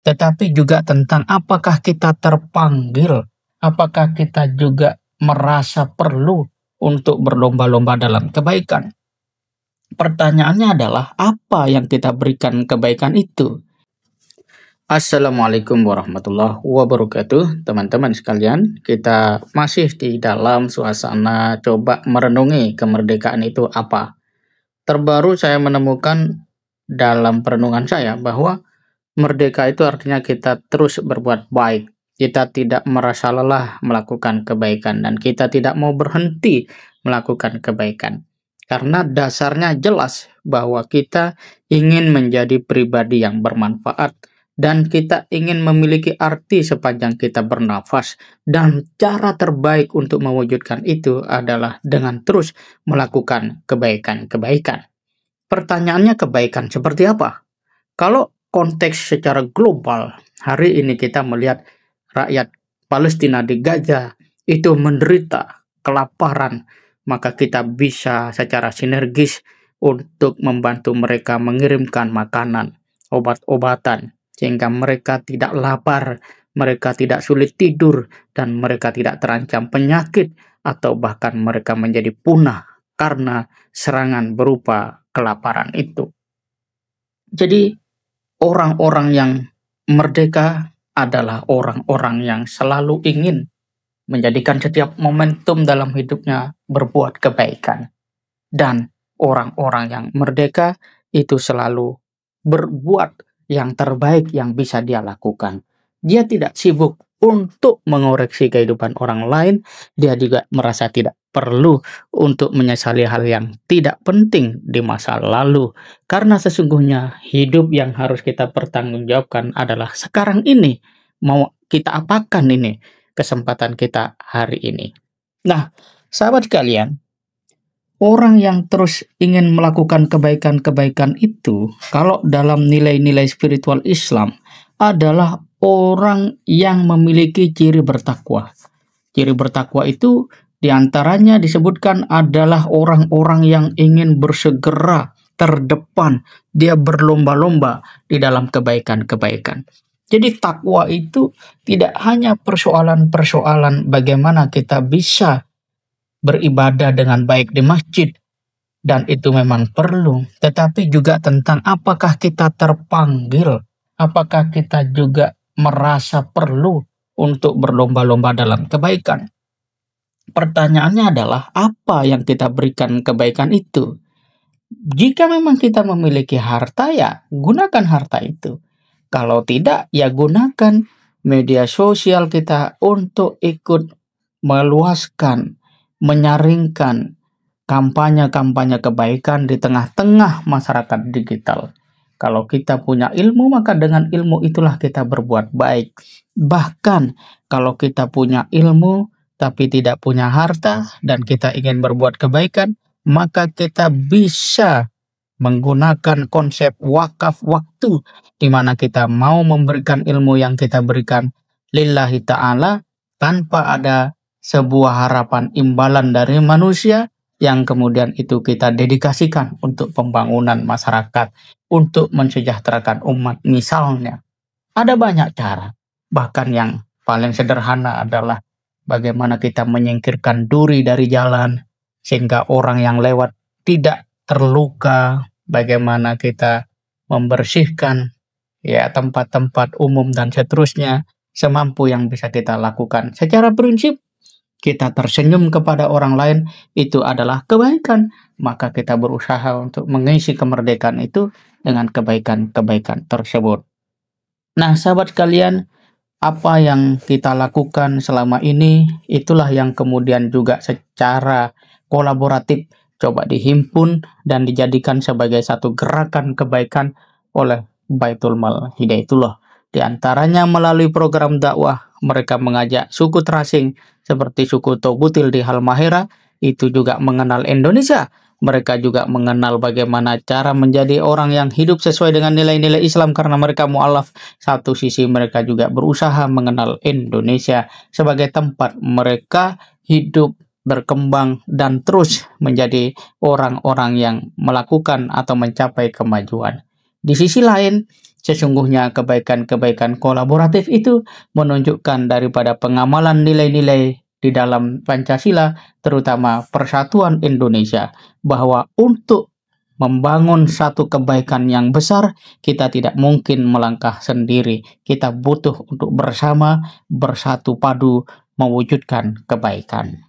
tetapi juga tentang apakah kita terpanggil, apakah kita juga merasa perlu untuk berlomba-lomba dalam kebaikan. Pertanyaannya adalah apa yang kita berikan kebaikan itu? Assalamualaikum warahmatullahi wabarakatuh, teman-teman sekalian. Kita masih di dalam suasana coba merenungi kemerdekaan itu apa. Terbaru saya menemukan dalam perenungan saya bahwa merdeka itu artinya kita terus berbuat baik. Kita tidak merasa lelah melakukan kebaikan dan kita tidak mau berhenti melakukan kebaikan. Karena dasarnya jelas bahwa kita ingin menjadi pribadi yang bermanfaat dan kita ingin memiliki arti sepanjang kita bernafas, dan cara terbaik untuk mewujudkan itu adalah dengan terus melakukan kebaikan-kebaikan. Pertanyaannya, kebaikan seperti apa? Kalau konteks secara global, hari ini kita melihat rakyat Palestina di Gaza itu menderita kelaparan, maka kita bisa secara sinergis untuk membantu mereka mengirimkan makanan, obat-obatan, sehingga mereka tidak lapar, mereka tidak sulit tidur, dan mereka tidak terancam penyakit, atau bahkan mereka menjadi punah karena serangan berupa kelaparan itu. Jadi, orang-orang yang merdeka adalah orang-orang yang selalu ingin menjadikan setiap momentum dalam hidupnya berbuat kebaikan. Dan orang-orang yang merdeka itu selalu berbuat yang terbaik yang bisa dia lakukan. Dia tidak sibuk untuk mengoreksi kehidupan orang lain. Dia juga merasa tidak perlu untuk menyesali hal yang tidak penting di masa lalu. Karena sesungguhnya hidup yang harus kita pertanggungjawabkan adalah sekarang ini. Mau kita apakan ini kesempatan kita hari ini. Nah, sahabat sekalian, orang yang terus ingin melakukan kebaikan-kebaikan itu, kalau dalam nilai-nilai spiritual Islam, adalah orang yang memiliki ciri bertakwa. Ciri bertakwa itu diantaranya disebutkan adalah orang-orang yang ingin bersegera terdepan. Dia berlomba-lomba di dalam kebaikan-kebaikan. Jadi takwa itu tidak hanya persoalan-persoalan bagaimana kita bisa beribadah dengan baik di masjid, dan itu memang perlu, tetapi juga tentang apakah kita terpanggil, apakah kita juga merasa perlu untuk berlomba-lomba dalam kebaikan. Pertanyaannya adalah apa yang kita berikan kebaikan itu? Jika memang kita memiliki harta, ya gunakan harta itu. Kalau tidak, ya gunakan media sosial kita untuk ikut meluaskan, menyaringkan kampanye-kampanye kebaikan di tengah-tengah masyarakat digital. Kalau kita punya ilmu, maka dengan ilmu itulah kita berbuat baik. Bahkan kalau kita punya ilmu tapi tidak punya harta dan kita ingin berbuat kebaikan, maka kita bisa menggunakan konsep wakaf waktu, di mana kita mau memberikan ilmu yang kita berikan lillahi ta'ala tanpa ada sebuah harapan imbalan dari manusia, yang kemudian itu kita dedikasikan untuk pembangunan masyarakat, untuk mensejahterakan umat misalnya. Ada banyak cara, bahkan yang paling sederhana adalah bagaimana kita menyingkirkan duri dari jalan sehingga orang yang lewat tidak terluka, bagaimana kita membersihkan ya tempat-tempat umum dan seterusnya semampu yang bisa kita lakukan. Secara prinsip, kita tersenyum kepada orang lain itu adalah kebaikan, maka kita berusaha untuk mengisi kemerdekaan itu dengan kebaikan-kebaikan tersebut. Nah, sahabat sekalian, apa yang kita lakukan selama ini itulah yang kemudian juga secara kolaboratif coba dihimpun dan dijadikan sebagai satu gerakan kebaikan oleh Baitul Mal Hidayatullah. Di antaranya melalui program dakwah, mereka mengajak suku terasing seperti suku Tobutil di Halmahera itu juga mengenal Indonesia. Mereka juga mengenal bagaimana cara menjadi orang yang hidup sesuai dengan nilai-nilai Islam karena mereka mu'alaf. Satu sisi mereka juga berusaha mengenal Indonesia sebagai tempat mereka hidup, berkembang, dan terus menjadi orang-orang yang melakukan atau mencapai kemajuan. Di sisi lain, Sesungguhnya kebaikan-kebaikan kolaboratif itu menunjukkan daripada pengamalan nilai-nilai di dalam Pancasila, terutama Persatuan Indonesia, bahwa untuk membangun satu kebaikan yang besar, kita tidak mungkin melangkah sendiri. Kita butuh untuk bersama, bersatu padu, mewujudkan kebaikan.